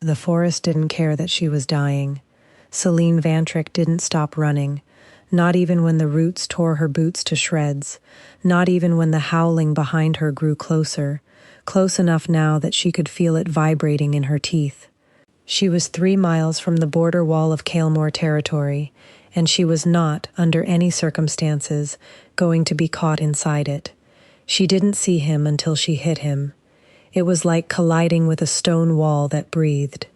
The forest didn't care that she was dying. Selene Vantric didn't stop running, not even when the roots tore her boots to shreds, not even when the howling behind her grew closer, close enough now that she could feel it vibrating in her teeth. She was 3 miles from the border wall of Kalemore territory, and she was not, under any circumstances, going to be caught inside it. She didn't see him until she hit him. It was like colliding with a stone wall that breathed.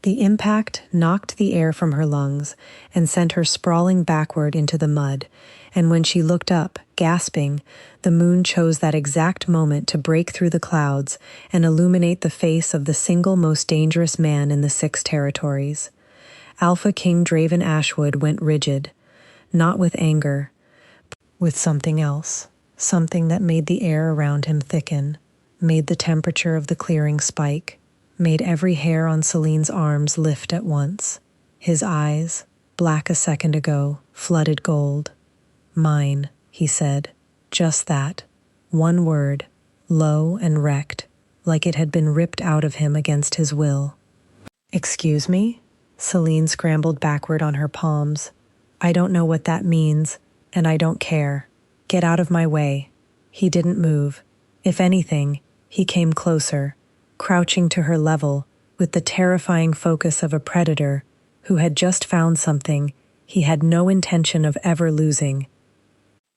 The impact knocked the air from her lungs and sent her sprawling backward into the mud, and when she looked up, gasping, the moon chose that exact moment to break through the clouds and illuminate the face of the single most dangerous man in the 6 territories. Alpha King Draven Ashwood went rigid, not with anger, with something else, something that made the air around him thicken, made the temperature of the clearing spike, made every hair on Selene's arms lift at once. His eyes, black a second ago, flooded gold. "Mine," he said. Just that. One word, low and wrecked, like it had been ripped out of him against his will. "Excuse me?" Selene scrambled backward on her palms. "I don't know what that means, and I don't care. Get out of my way." He didn't move. If anything, he came closer, crouching to her level with the terrifying focus of a predator who had just found something he had no intention of ever losing.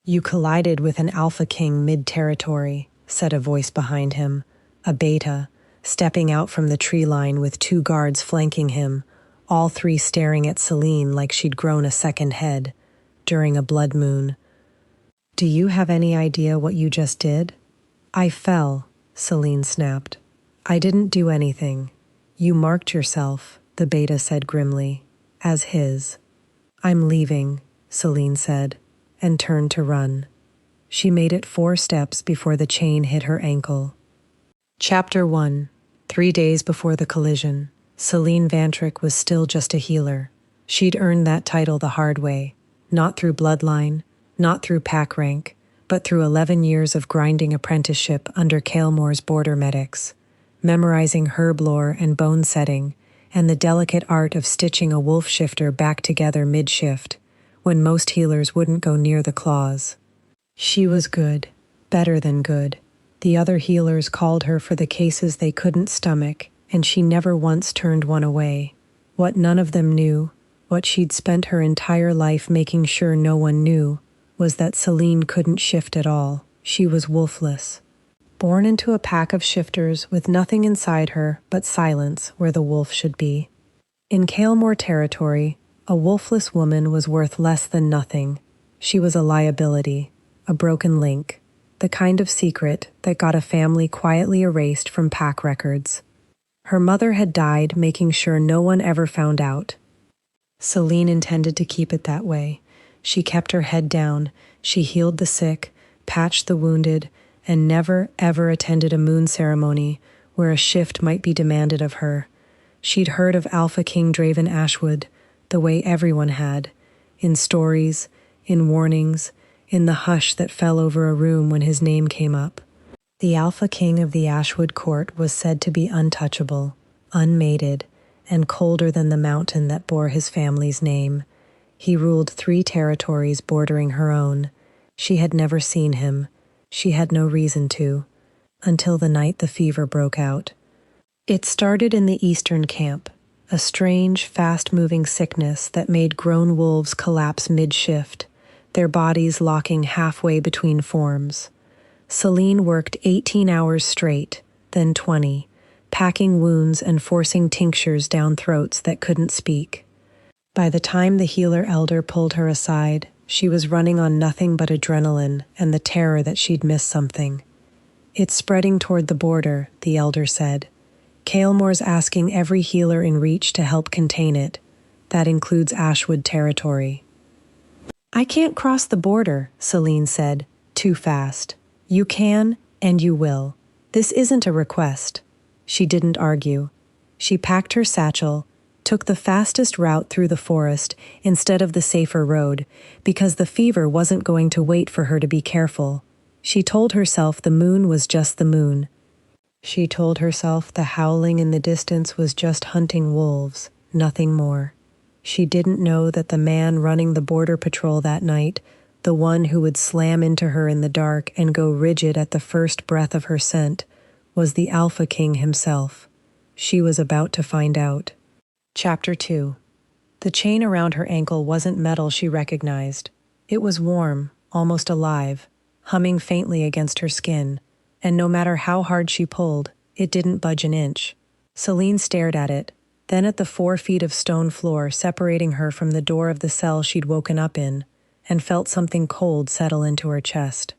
"You collided with an Alpha King mid-territory," said a voice behind him, a beta, stepping out from the tree line with 2 guards flanking him, all 3 staring at Selene like she'd grown a second head, during a blood moon. "Do you have any idea what you just did?" "I fell," Selene snapped. "I didn't do anything. You marked yourself," the beta said grimly, "as his." "I'm leaving," Selene said, and turned to run. She made it 4 steps before the chain hit her ankle. Chapter 1. 3 days before the collision, Selene Vantric was still just a healer. She'd earned that title the hard way, not through bloodline, not through pack rank, but through 11 years of grinding apprenticeship under Kalemore's border medics, memorizing herb lore and bone setting, and the delicate art of stitching a wolf shifter back together mid-shift, when most healers wouldn't go near the claws. She was good, better than good. The other healers called her for the cases they couldn't stomach, and she never once turned one away. What none of them knew, what she'd spent her entire life making sure no one knew, was that Selene couldn't shift at all. She was wolfless. Born into a pack of shifters with nothing inside her but silence where the wolf should be. In Kalemore territory, a wolfless woman was worth less than nothing. She was a liability, a broken link, the kind of secret that got a family quietly erased from pack records. Her mother had died making sure no one ever found out. Selene intended to keep it that way. She kept her head down, she healed the sick, patched the wounded, and never, ever attended a moon ceremony where a shift might be demanded of her. She'd heard of Alpha King Draven Ashwood, the way everyone had, in stories, in warnings, in the hush that fell over a room when his name came up. The Alpha King of the Ashwood court was said to be untouchable, unmated, and colder than the mountain that bore his family's name. He ruled 3 territories bordering her own. She had never seen him. She had no reason to, until the night the fever broke out. It started in the eastern camp, a strange, fast-moving sickness that made grown wolves collapse mid-shift, their bodies locking halfway between forms. Selene worked 18 hours straight, then 20, packing wounds and forcing tinctures down throats that couldn't speak. By the time the healer elder pulled her aside, she was running on nothing but adrenaline and the terror that she'd missed something. "It's spreading toward the border," the elder said. "Kalemore's asking every healer in reach to help contain it. That includes Ashwood territory." "I can't cross the border," Selene said, too fast. "You can, and you will. This isn't a request." She didn't argue. She packed her satchel, took the fastest route through the forest instead of the safer road, because the fever wasn't going to wait for her to be careful. She told herself the moon was just the moon. She told herself the howling in the distance was just hunting wolves, nothing more. She didn't know that the man running the border patrol that night, the one who would slam into her in the dark and go rigid at the first breath of her scent, was the Alpha King himself. She was about to find out. Chapter 2. The chain around her ankle wasn't metal she recognized. It was warm, almost alive, humming faintly against her skin, and no matter how hard she pulled, it didn't budge an inch. Selene stared at it, then at the 4 feet of stone floor separating her from the door of the cell she'd woken up in, and felt something cold settle into her chest.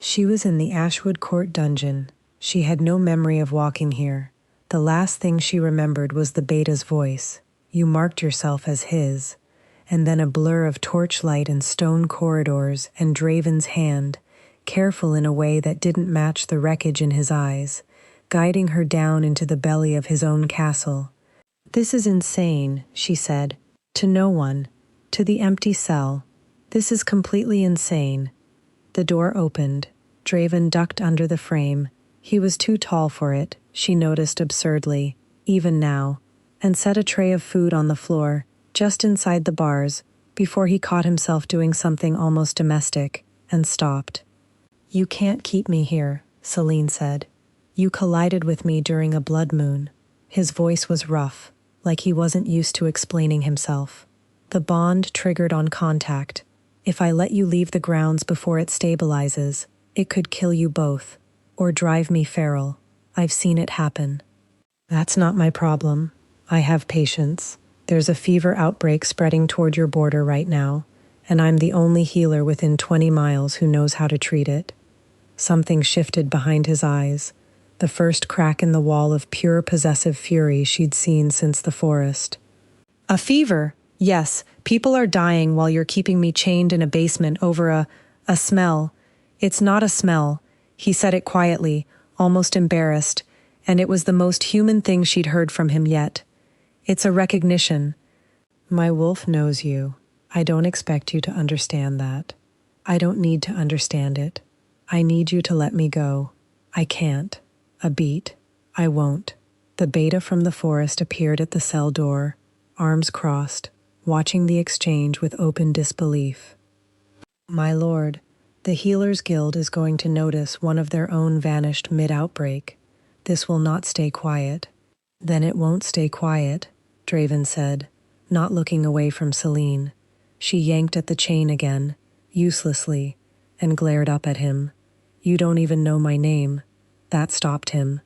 She was in the Ashwood Court dungeon. She had no memory of walking here. The last thing she remembered was the beta's voice. You marked yourself as his. And then a blur of torchlight and stone corridors and Draven's hand, careful in a way that didn't match the wreckage in his eyes, guiding her down into the belly of his own castle. This is insane, she said. To no one. To the empty cell. This is completely insane. The door opened. Draven ducked under the frame. He was too tall for it, she noticed absurdly, even now, and set a tray of food on the floor, just inside the bars, before he caught himself doing something almost domestic, and stopped. You can't keep me here, Selene said. You collided with me during a blood moon. His voice was rough, like he wasn't used to explaining himself. The bond triggered on contact. If I let you leave the grounds before it stabilizes, it could kill you both, or drive me feral. I've seen it happen. That's not my problem. I have patience. There's a fever outbreak spreading toward your border right now, and I'm the only healer within 20 miles who knows how to treat it. Something shifted behind his eyes, the first crack in the wall of pure possessive fury she'd seen since the forest. A fever? Yes, people are dying while you're keeping me chained in a basement over a smell. It's not a smell. He said it quietly, almost embarrassed, and it was the most human thing she'd heard from him yet. It's a recognition. My wolf knows you. I don't expect you to understand that. I don't need to understand it. I need you to let me go. I can't. A beat. I won't. The beta from the forest appeared at the cell door, arms crossed, watching the exchange with open disbelief. My lord, the Healers Guild is going to notice one of their own vanished mid-outbreak. This will not stay quiet. Then it won't stay quiet, Draven said, not looking away from Selene. She yanked at the chain again, uselessly, and glared up at him. You don't even know my name. That stopped him.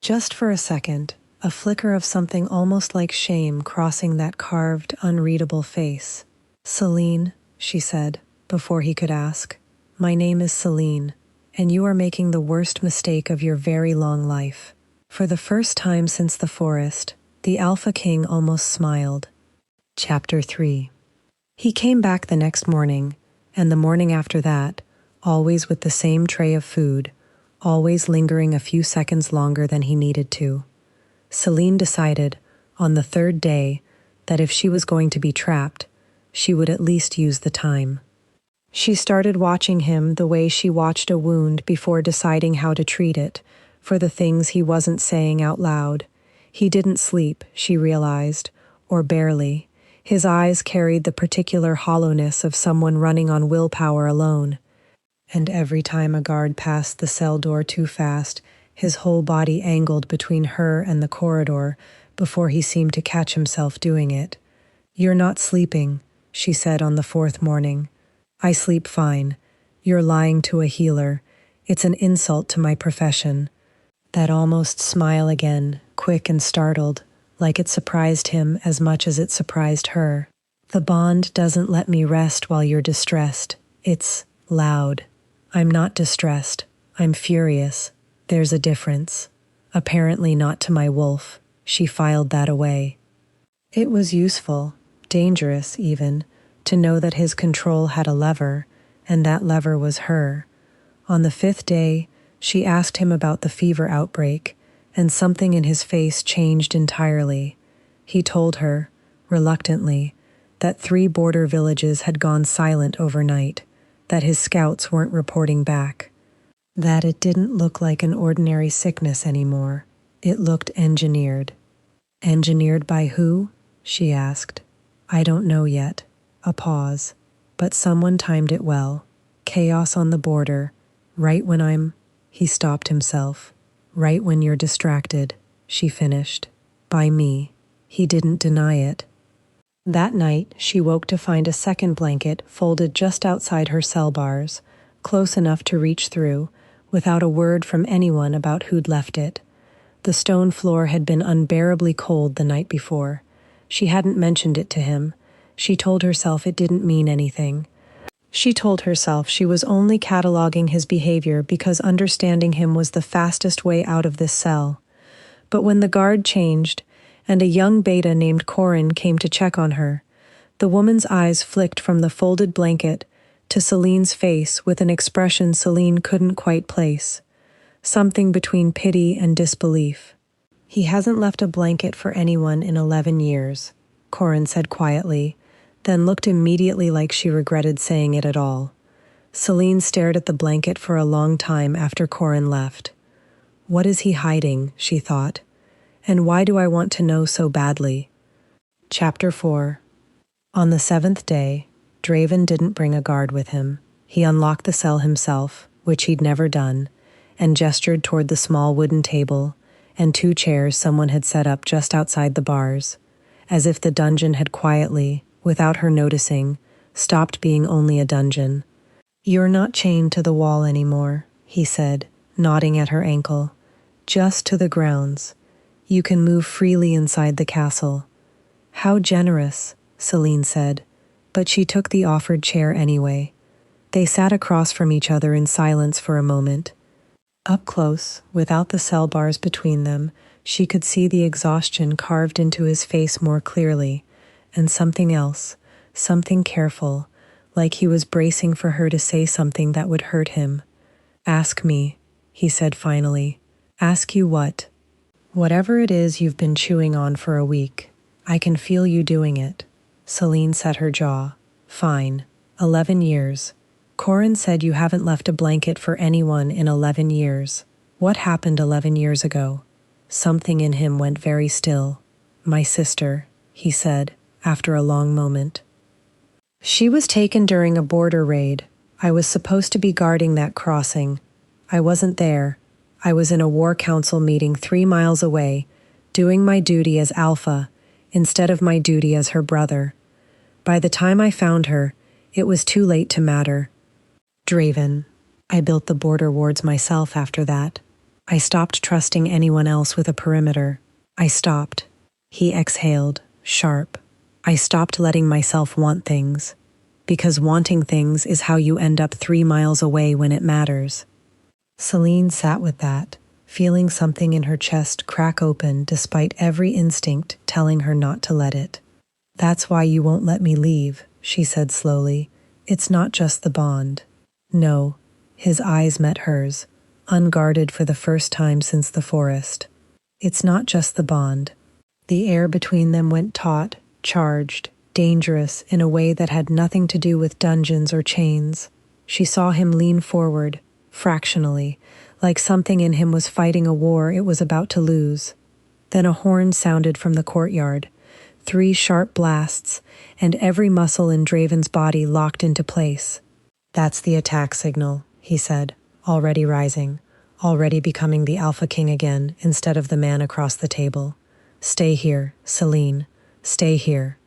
Just for a second, a flicker of something almost like shame crossing that carved, unreadable face. Selene, she said, before he could ask. My name is Selene, and you are making the worst mistake of your very long life. For the first time since the forest, the Alpha King almost smiled. Chapter 3. He came back the next morning, and the morning after that, always with the same tray of food, always lingering a few seconds longer than he needed to. Selene decided, on the 3rd day, that if she was going to be trapped, she would at least use the time. She started watching him the way she watched a wound before deciding how to treat it, for the things he wasn't saying out loud. He didn't sleep, she realized, or barely. His eyes carried the particular hollowness of someone running on willpower alone. And every time a guard passed the cell door too fast, his whole body angled between her and the corridor before he seemed to catch himself doing it. You're not sleeping, she said on the 4th morning. I sleep fine. You're lying to a healer. It's an insult to my profession. That almost smile again, quick and startled, like it surprised him as much as it surprised her. The bond doesn't let me rest while you're distressed. It's loud. I'm not distressed. I'm furious. There's a difference. Apparently not to my wolf. She filed that away. It was useful, dangerous even, to know that his control had a lever, and that lever was her. On the 5th day, she asked him about the fever outbreak, and something in his face changed entirely. He told her, reluctantly, that 3 border villages had gone silent overnight, that his scouts weren't reporting back. that it didn't look like an ordinary sickness anymore. It looked engineered. Engineered by who? She asked. I don't know yet. A pause. But someone timed it well. Chaos on the border. Right when He stopped himself. Right when you're distracted, she finished. By me. He didn't deny it. That night, she woke to find a second blanket folded just outside her cell bars, close enough to reach through, without a word from anyone about who'd left it. The stone floor had been unbearably cold the night before. She hadn't mentioned it to him. She told herself it didn't mean anything. She told herself she was only cataloging his behavior because understanding him was the fastest way out of this cell. But when the guard changed, and a young beta named Corin came to check on her, the woman's eyes flicked from the folded blanket to Selene's face with an expression Selene couldn't quite place. Something between pity and disbelief. He hasn't left a blanket for anyone in 11 years, Corin said quietly, then looked immediately like she regretted saying it at all. Selene stared at the blanket for a long time after Corin left. What is he hiding, she thought, and why do I want to know so badly? Chapter 4. On the 7th day, Draven didn't bring a guard with him. He unlocked the cell himself, which he'd never done, and gestured toward the small wooden table and 2 chairs someone had set up just outside the bars, as if the dungeon had quietly, without her noticing, stopped being only a dungeon. You're not chained to the wall anymore, he said, nodding at her ankle. Just to the grounds. You can move freely inside the castle. How generous, Selene said, but she took the offered chair anyway. They sat across from each other in silence for a moment. Up close, without the cell bars between them, she could see the exhaustion carved into his face more clearly, and something else, something careful, like he was bracing for her to say something that would hurt him. Ask me, he said finally. Ask you what? Whatever it is you've been chewing on for a week. I can feel you doing it. Selene set her jaw. Fine. 11 years. Corin said you haven't left a blanket for anyone in 11 years. What happened 11 years ago? Something in him went very still. My sister, he said, after a long moment. She was taken during a border raid. I was supposed to be guarding that crossing. I wasn't there. I was in a war council meeting 3 miles away, doing my duty as Alpha, instead of my duty as her brother. By the time I found her, it was too late to matter. Draven. I built the border wards myself after that. I stopped trusting anyone else with a perimeter. I stopped. He exhaled, sharp. I stopped letting myself want things. Because wanting things is how you end up 3 miles away when it matters. Selene sat with that, feeling something in her chest crack open despite every instinct telling her not to let it. That's why you won't let me leave, she said slowly. It's not just the bond. No, his eyes met hers, unguarded for the first time since the forest. It's not just the bond. The air between them went taut, charged, dangerous in a way that had nothing to do with dungeons or chains. She saw him lean forward, fractionally, like something in him was fighting a war it was about to lose. Then a horn sounded from the courtyard, 3 sharp blasts, and every muscle in Draven's body locked into place. That's the attack signal, he said, already rising, already becoming the Alpha King again instead of the man across the table. Stay here, Selene. Stay here.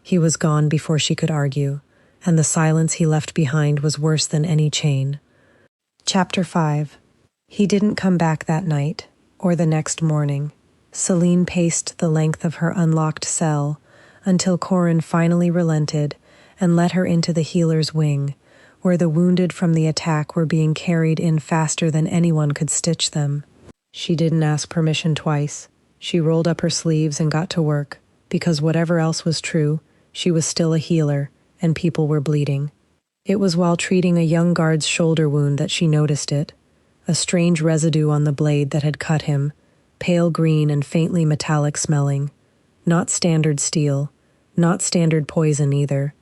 He was gone before she could argue, and the silence he left behind was worse than any chain. Chapter 5. He didn't come back that night, or the next morning. Selene paced the length of her unlocked cell until Corin finally relented and let her into the healer's wing, where the wounded from the attack were being carried in faster than anyone could stitch them. She didn't ask permission twice. She rolled up her sleeves and got to work, because whatever else was true, she was still a healer, and people were bleeding. It was while treating a young guard's shoulder wound that she noticed it, a strange residue on the blade that had cut him, pale green and faintly metallic smelling. Not standard steel, not standard poison either.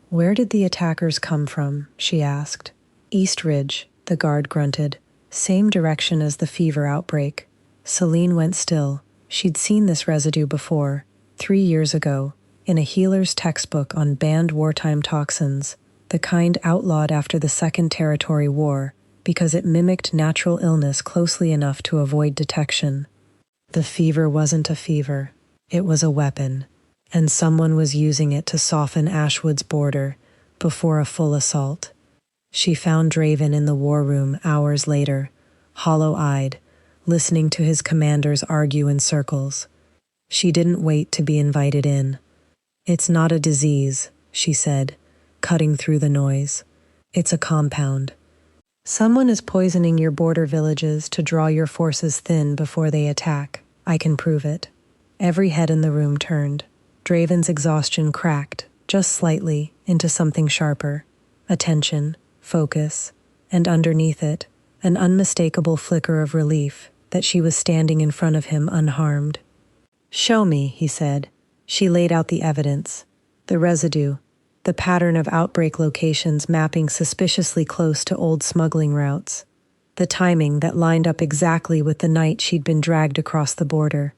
Where did the attackers come from? She asked. East Ridge, the guard grunted. Same direction as the fever outbreak. Selene went still. She'd seen this residue before, 3 years ago, in a healer's textbook on banned wartime toxins, the kind outlawed after the Second Territory War because it mimicked natural illness closely enough to avoid detection. The fever wasn't a fever. It was a weapon, and someone was using it to soften Ashwood's border before a full assault. She found Draven in the war room hours later, hollow-eyed, listening to his commanders argue in circles. She didn't wait to be invited in. "It's not a disease," she said, cutting through the noise. "It's a compound. Someone is poisoning your border villages to draw your forces thin before they attack. I can prove it." Every head in the room turned. Draven's exhaustion cracked, just slightly, into something sharper. Attention, focus, and underneath it, an unmistakable flicker of relief that she was standing in front of him unharmed. "Show me," he said. She laid out the evidence. The residue, the pattern of outbreak locations mapping suspiciously close to old smuggling routes. The timing that lined up exactly with the night she'd been dragged across the border.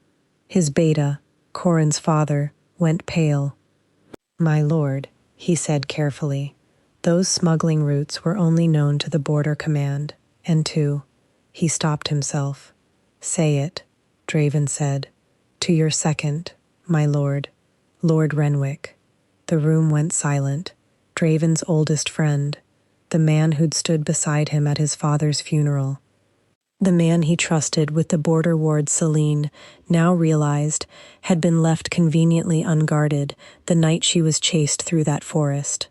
His beta, Corin's father, went pale. "My lord," he said carefully, "those smuggling routes were only known to the border command, and to—" He stopped himself. "Say it," Draven said. "To your second, my lord, Lord Renwick." The room went silent. Draven's oldest friend, the man who'd stood beside him at his father's funeral. The man he trusted with the border ward Selene now realized had been left conveniently unguarded the night she was chased through that forest.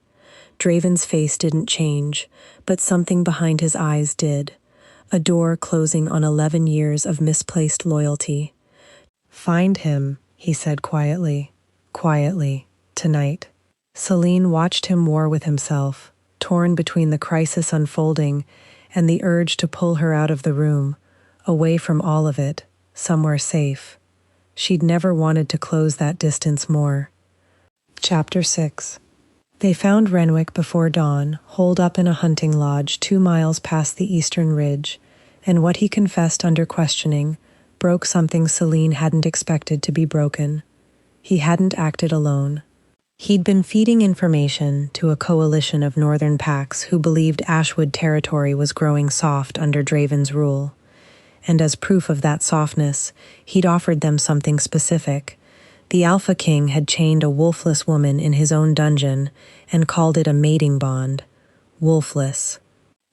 Draven's face didn't change, but something behind his eyes did. A door closing on 11 years of misplaced loyalty. "Find him," he said quietly. Quietly. Tonight. Selene watched him war with himself, torn between the crisis unfolding and the urge to pull her out of the room, away from all of it, somewhere safe. She'd never wanted to close that distance more. Chapter 6. They found Renwick before dawn, holed up in a hunting lodge 2 miles past the eastern ridge, and what he confessed under questioning broke something Selene hadn't expected to be broken. He hadn't acted alone. He'd been feeding information to a coalition of northern packs who believed Ashwood territory was growing soft under Draven's rule. And as proof of that softness, he'd offered them something specific. The Alpha King had chained a wolfless woman in his own dungeon and called it a mating bond. Wolfless.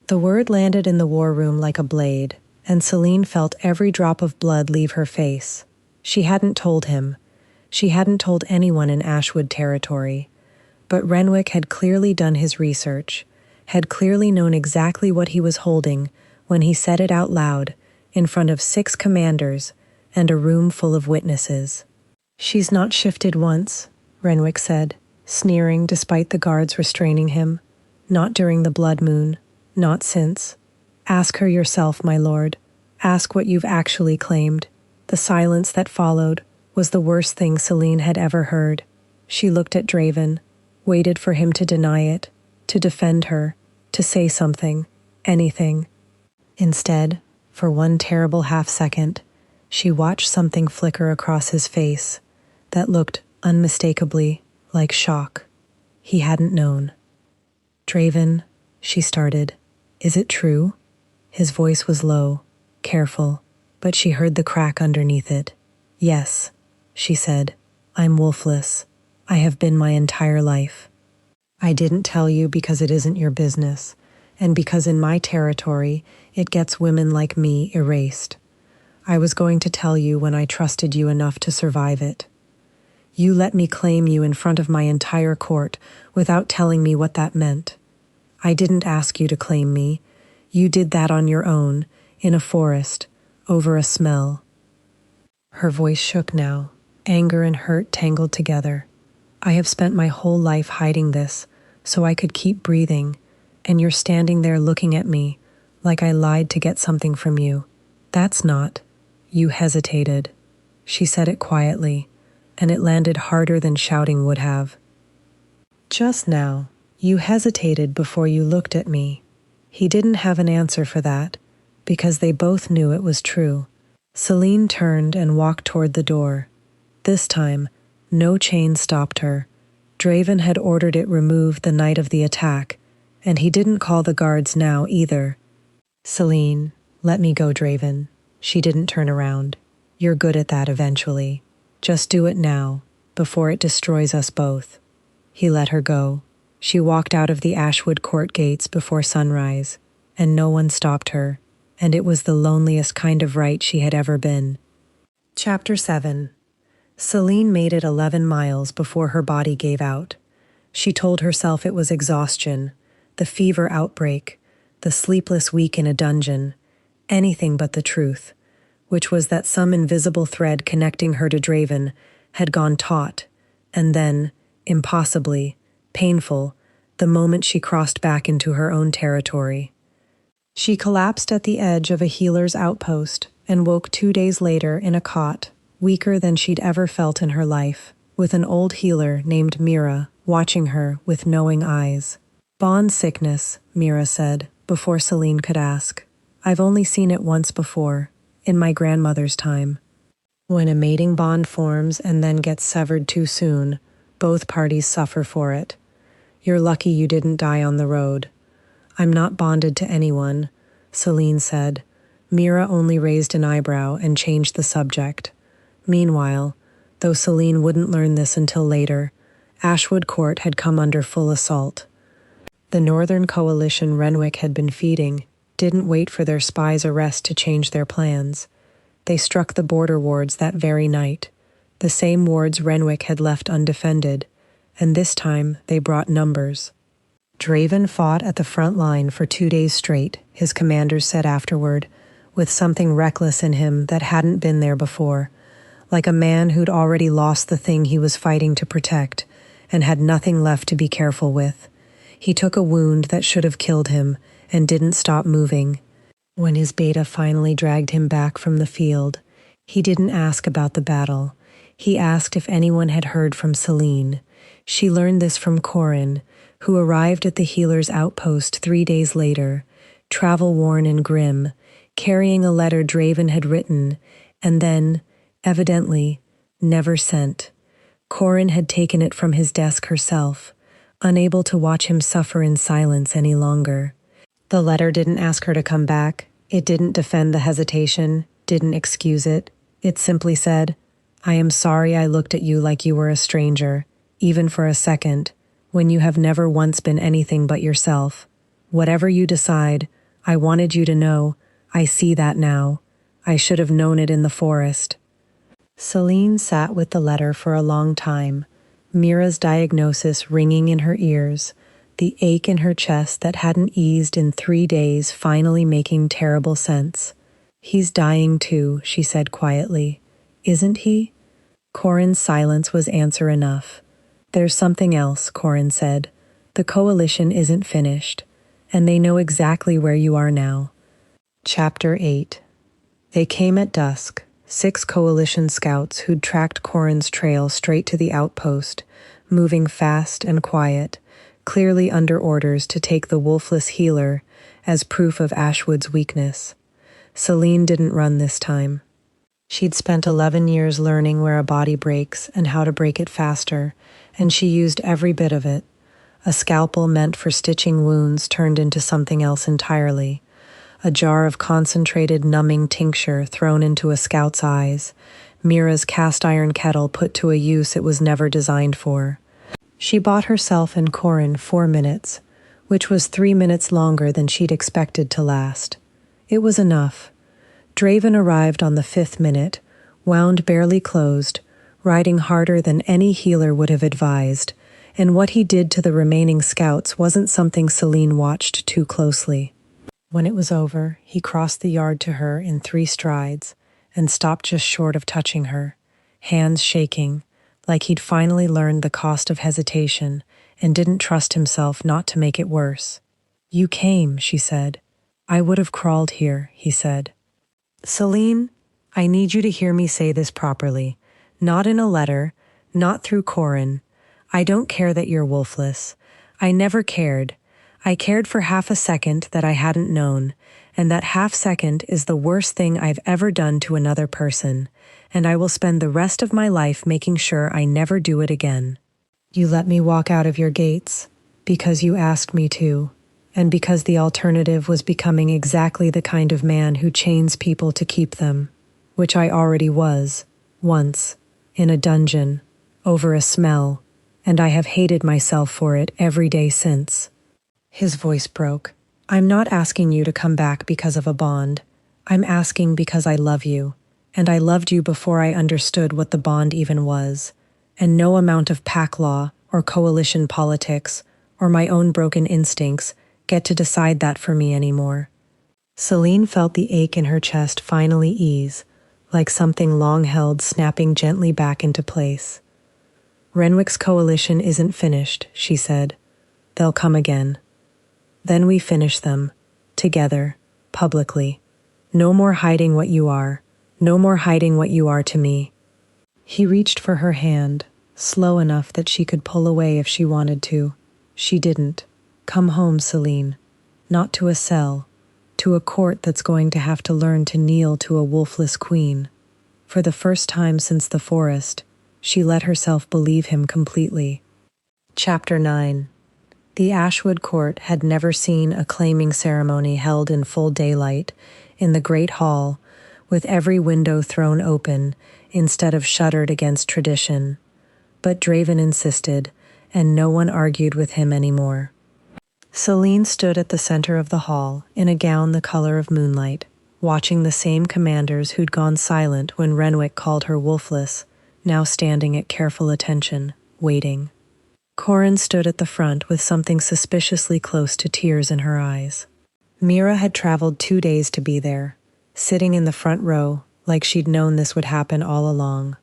The word landed in the war room like a blade, and Selene felt every drop of blood leave her face. She hadn't told him. She hadn't told anyone in Ashwood territory. But Renwick had clearly done his research, had clearly known exactly what he was holding when he said it out loud, in front of 6 commanders and a room full of witnesses. "She's not shifted once," Renwick said, sneering despite the guards restraining him. "Not during the blood moon. Not since. Ask her yourself, my lord. Ask what you've actually claimed." The silence that followed was the worst thing Selene had ever heard. She looked at Draven, waited for him to deny it, to defend her, to say something, anything. Instead, for one terrible half-second, she watched something flicker across his face that looked unmistakably like shock. He hadn't known. "Draven," she started, "is it true?" His voice was low, careful, but she heard the crack underneath it. "Yes," she said, "I'm wolfless. I have been my entire life. I didn't tell you because it isn't your business, and because in my territory it gets women like me erased. I was going to tell you when I trusted you enough to survive it. You let me claim you in front of my entire court without telling me what that meant. I didn't ask you to claim me. You did that on your own, in a forest, over a smell." Her voice shook now, anger and hurt tangled together. "I have spent my whole life hiding this, so I could keep breathing, and you're standing there looking at me, like I lied to get something from you. That's not—" "You hesitated." She said it quietly, and it landed harder than shouting would have. "Just now, you hesitated before you looked at me." He didn't have an answer for that, because they both knew it was true. Selene turned and walked toward the door. This time, no chain stopped her. Draven had ordered it removed the night of the attack, and he didn't call the guards now either. Selene, let me go, Draven. She didn't turn around. You're good at that eventually. Just do it now, before it destroys us both. He let her go. She walked out of the Ashwood Court gates before sunrise, and no one stopped her, and it was the loneliest kind of right she had ever been. Chapter 7. Selene made it 11 miles before her body gave out. She told herself it was exhaustion, the fever outbreak, the sleepless week in a dungeon, anything but the truth, which was that some invisible thread connecting her to Draven had gone taut, and then, impossibly, painful, the moment she crossed back into her own territory. She collapsed at the edge of a healer's outpost and woke 2 days later in a cot, weaker than she'd ever felt in her life, with an old healer named Mira watching her with knowing eyes. Bond sickness, Mira said, before Selene could ask. I've only seen it once before, in my grandmother's time. When a mating bond forms and then gets severed too soon, both parties suffer for it. You're lucky you didn't die on the road. I'm not bonded to anyone, Selene said. Mira only raised an eyebrow and changed the subject. Meanwhile, though Selene wouldn't learn this until later, Ashwood Court had come under full assault. The Northern Coalition Renwick had been feeding didn't wait for their spy's arrest to change their plans. They struck the border wards that very night, the same wards Renwick had left undefended, and this time they brought numbers. Draven fought at the front line for 2 days straight, his commanders said afterward, with something reckless in him that hadn't been there before, like a man who'd already lost the thing he was fighting to protect and had nothing left to be careful with. He took a wound that should have killed him and didn't stop moving. When his beta finally dragged him back from the field, he didn't ask about the battle. He asked if anyone had heard from Selene. She learned this from Corin, who arrived at the healer's outpost 3 days later, travel-worn and grim, carrying a letter Draven had written, and then, evidently, never sent. Corin had taken it from his desk herself, unable to watch him suffer in silence any longer. The letter didn't ask her to come back. It didn't defend the hesitation, didn't excuse it. It simply said, I am sorry I looked at you like you were a stranger, even for a second, when you have never once been anything but yourself. Whatever you decide, I wanted you to know, I see that now. I should have known it in the forest. Selene sat with the letter for a long time, Mira's diagnosis ringing in her ears, the ache in her chest that hadn't eased in 3 days finally making terrible sense. He's dying too, she said quietly. Isn't he? Corin's silence was answer enough. There's something else, Corin said. The coalition isn't finished, and they know exactly where you are now. Chapter 8. They came at dusk, 6 coalition scouts who'd tracked Corin's trail straight to the outpost, moving fast and quiet, clearly under orders to take the wolfless healer as proof of Ashwood's weakness. Selene didn't run this time. She'd spent 11 years learning where a body breaks and how to break it faster, and she used every bit of it. A scalpel meant for stitching wounds turned into something else entirely. A jar of concentrated numbing tincture thrown into a scout's eyes. Mira's cast iron kettle put to a use it was never designed for. She bought herself and Corin 4 minutes, which was 3 minutes longer than she'd expected to last. It was enough. Draven arrived on the 5th minute, wound barely closed, riding harder than any healer would have advised, and what he did to the remaining scouts wasn't something Selene watched too closely. When it was over, he crossed the yard to her in 3 strides and stopped just short of touching her, hands shaking, like he'd finally learned the cost of hesitation and didn't trust himself not to make it worse. You came, she said. I would have crawled here, he said. Selene, I need you to hear me say this properly. Not in a letter, not through Corin. I don't care that you're wolfless. I never cared. I cared for half a second that I hadn't known, and that half second is the worst thing I've ever done to another person, and I will spend the rest of my life making sure I never do it again. You let me walk out of your gates, because you asked me to, and because the alternative was becoming exactly the kind of man who chains people to keep them, which I already was, once, in a dungeon, over a smell, and I have hated myself for it every day since. His voice broke. I'm not asking you to come back because of a bond. I'm asking because I love you, and I loved you before I understood what the bond even was, and no amount of pack law or coalition politics or my own broken instincts get to decide that for me anymore. Selene felt the ache in her chest finally ease, like something long held snapping gently back into place. Renwick's coalition isn't finished, she said. They'll come again. Then we finish them, together, publicly. No more hiding what you are. No more hiding what you are to me. He reached for her hand, slow enough that she could pull away if she wanted to. She didn't. Come home, Selene. Not to a cell. To a court that's going to have to learn to kneel to a wolfless queen. For the first time since the forest, she let herself believe him completely. Chapter 9. The Ashwood Court had never seen a claiming ceremony held in full daylight, in the great hall, with every window thrown open, instead of shuttered against tradition. But Draven insisted, and no one argued with him anymore. Selene stood at the center of the hall, in a gown the color of moonlight, watching the same commanders who'd gone silent when Renwick called her wolfless, now standing at careful attention, waiting. Corin stood at the front with something suspiciously close to tears in her eyes. Mira had traveled 2 days to be there, sitting in the front row like she'd known this would happen all along.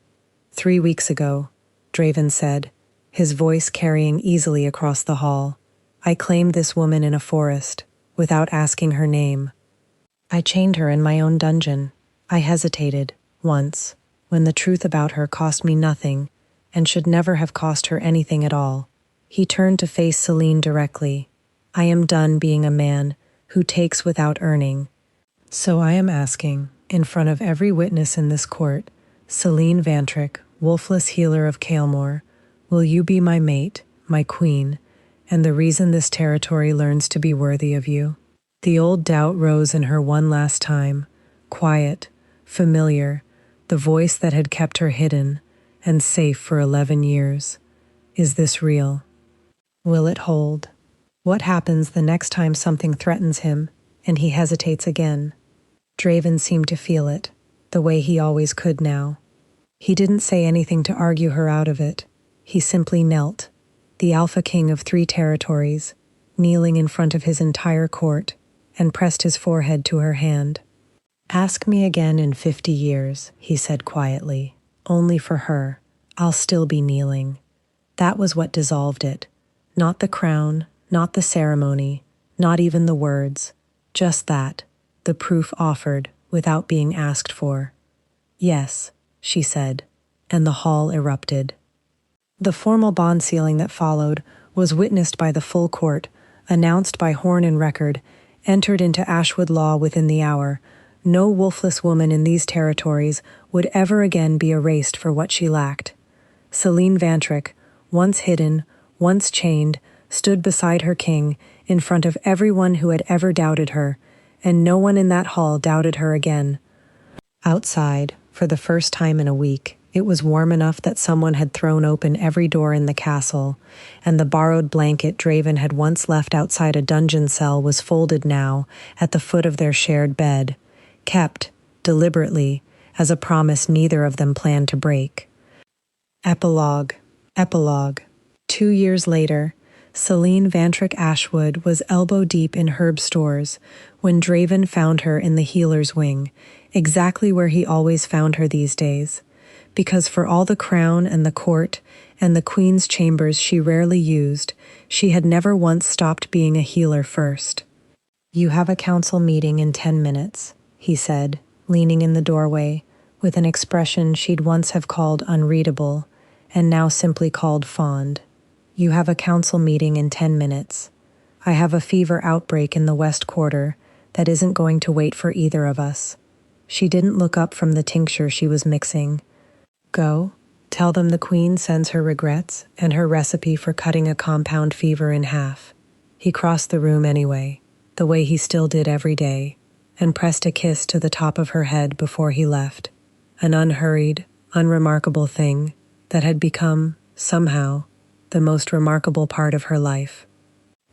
3 weeks ago, Draven said, his voice carrying easily across the hall, I claimed this woman in a forest, without asking her name. I chained her in my own dungeon. I hesitated, once, when the truth about her cost me nothing, and should never have cost her anything at all. He turned to face Selene directly. I am done being a man who takes without earning. So I am asking, in front of every witness in this court, Selene Vantric, wolfless healer of Kaelmore, will you be my mate, my queen, and the reason this territory learns to be worthy of you? The old doubt rose in her one last time, quiet, familiar, the voice that had kept her hidden and safe for 11 years. Is this real? Will it hold? What happens the next time something threatens him and he hesitates again? Draven seemed to feel it, the way he always could now. He didn't say anything to argue her out of it. He simply knelt, the Alpha King of 3 territories, kneeling in front of his entire court, and pressed his forehead to her hand. Ask me again in 50 years, he said quietly. Only for her. I'll still be kneeling. That was what dissolved it. Not the crown, not the ceremony, not even the words. Just that, the proof offered without being asked for. Yes, she said, and the hall erupted. The formal bond sealing that followed was witnessed by the full court, announced by horn and record, entered into Ashwood law within the hour. No wolfless woman in these territories would ever again be erased for what she lacked. Selene Vantric, once hidden, once chained, stood beside her king, in front of everyone who had ever doubted her, and no one in that hall doubted her again. Outside, for the first time in a week, it was warm enough that someone had thrown open every door in the castle, and the borrowed blanket Draven had once left outside a dungeon cell was folded now at the foot of their shared bed, kept, deliberately, as a promise neither of them planned to break. Epilogue. 2 years later, Selene Vantric Ashwood was elbow-deep in herb stores when Draven found her in the healer's wing, exactly where he always found her these days, because for all the crown and the court and the queen's chambers she rarely used, she had never once stopped being a healer first. You have a council meeting in 10 minutes, he said, leaning in the doorway, with an expression she'd once have called unreadable, and now simply called fond. You have a council meeting in 10 minutes. I have a fever outbreak in the West Quarter that isn't going to wait for either of us." She didn't look up from the tincture she was mixing. "Go, tell them the Queen sends her regrets and her recipe for cutting a compound fever in half." He crossed the room anyway, the way he still did every day, and pressed a kiss to the top of her head before he left. An unhurried, unremarkable thing that had become, somehow, the most remarkable part of her life.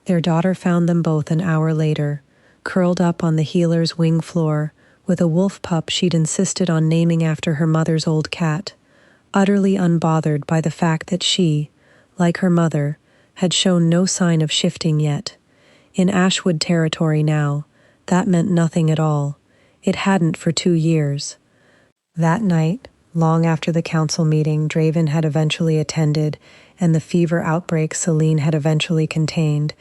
Their daughter found them both an hour later, curled up on the healer's wing floor with a wolf pup she'd insisted on naming after her mother's old cat, utterly unbothered by the fact that she, like her mother, had shown no sign of shifting yet. In Ashwood territory now, that meant nothing at all. It hadn't for 2 years. That night, long after the council meeting Draven had eventually attended and the fever outbreak Selene had eventually contained,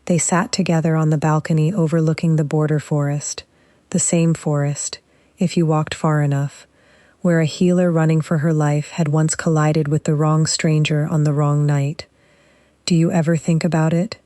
they sat together on the balcony overlooking the border forest. The same forest, if you walked far enough, where a healer running for her life had once collided with the wrong stranger on the wrong night. "Do you ever think about it?"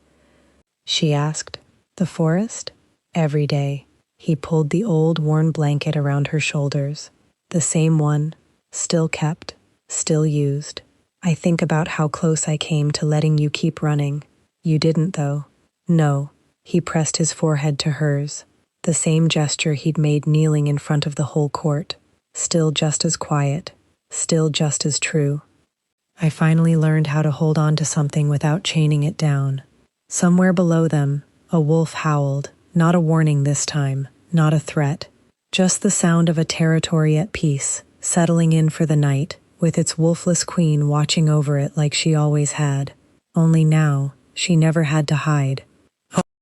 she asked. "The forest?" "Every day." He pulled the old, worn blanket around her shoulders. "The same one, still kept, still used. I think about how close I came to letting you keep running. You didn't, though." "No." He pressed his forehead to hers. The same gesture he'd made kneeling in front of the whole court. Still just as quiet. Still just as true. "I finally learned how to hold on to something without chaining it down." Somewhere below them, a wolf howled. Not a warning this time. Not a threat. Just the sound of a territory at peace, settling in for the night, with its wolfless queen watching over it like she always had. Only now, she never had to hide.